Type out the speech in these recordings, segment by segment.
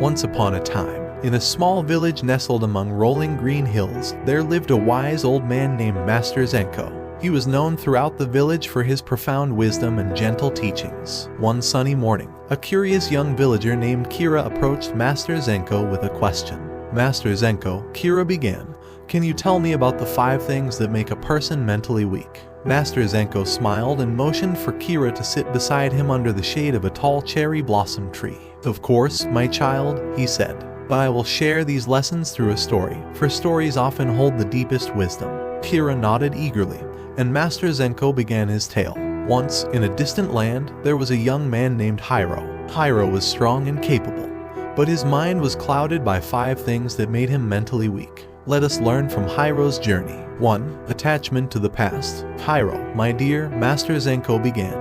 Once upon a time, in a small village nestled among rolling green hills, there lived a wise old man named Master Zenko. He was known throughout the village for his profound wisdom and gentle teachings. One sunny morning, a curious young villager named Kira approached Master Zenko with a question. Master Zenko, Kira began, "Can you tell me about the 5 things that make a person mentally weak?" Master Zenko smiled and motioned for Kira to sit beside him under the shade of a tall cherry blossom tree. "Of course, my child," he said, "but I will share these lessons through a story, for stories often hold the deepest wisdom." Kira nodded eagerly, and Master Zenko began his tale. Once, in a distant land, there was a young man named Hiro. Hiro was strong and capable, but his mind was clouded by 5 things that made him mentally weak. Let us learn from Hiro's journey. 1. Attachment to the past. "Hiro, my dear," Master Zenko began,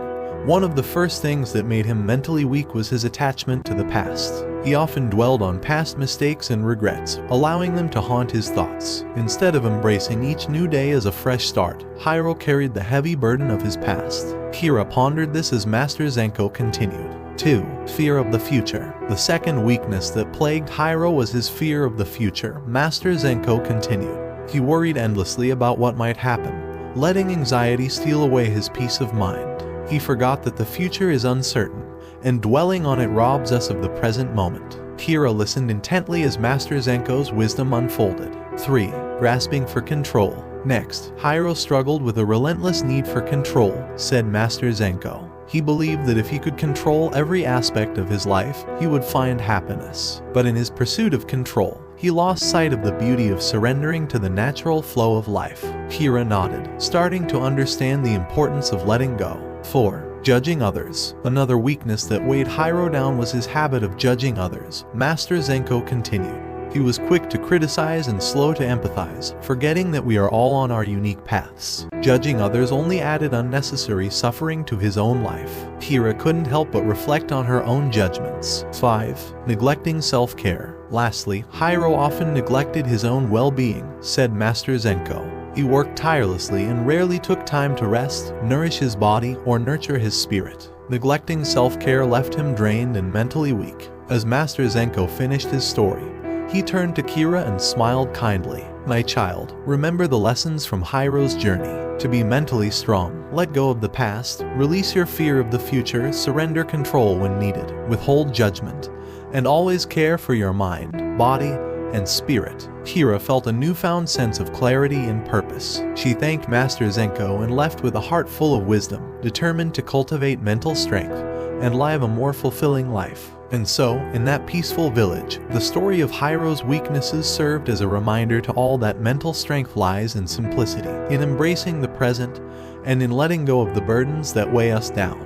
"one of the first things that made him mentally weak was his attachment to the past. He often dwelled on past mistakes and regrets, allowing them to haunt his thoughts. Instead of embracing each new day as a fresh start, Hiro carried the heavy burden of his past." Kira pondered this as Master Zenko continued. 2. Fear of the future. The second weakness that plagued Hiro was his fear of the future. Master Zenko continued. He worried endlessly about what might happen, letting anxiety steal away his peace of mind. He forgot that the future is uncertain, and dwelling on it robs us of the present moment. Kira listened intently as Master Zenko's wisdom unfolded. 3. Grasping for control. Next, Hiro struggled with a relentless need for control, said Master Zenko. He believed that if he could control every aspect of his life, he would find happiness. But in his pursuit of control, he lost sight of the beauty of surrendering to the natural flow of life. Kira nodded, starting to understand the importance of letting go. 4. Judging others. Another weakness that weighed Hiro down was his habit of judging others. Master Zenko continued. He was quick to criticize and slow to empathize, forgetting that we are all on our unique paths. Judging others only added unnecessary suffering to his own life. Kira couldn't help but reflect on her own judgments. 5. Neglecting self-care. Lastly, Hiro often neglected his own well-being, said Master Zenko. He worked tirelessly and rarely took time to rest, nourish his body, or nurture his spirit. Neglecting self-care left him drained and mentally weak. As Master Zenko finished his story, he turned to Kira and smiled kindly. "My child, remember the lessons from Hiro's journey. To be mentally strong, let go of the past, release your fear of the future, surrender control when needed, withhold judgment, and always care for your mind, body, and spirit." Kira felt a newfound sense of clarity and purpose. She thanked Master Zenko and left with a heart full of wisdom, determined to cultivate mental strength and live a more fulfilling life. And so, in that peaceful village, the story of Hiro's weaknesses served as a reminder to all that mental strength lies in simplicity, in embracing the present, and in letting go of the burdens that weigh us down.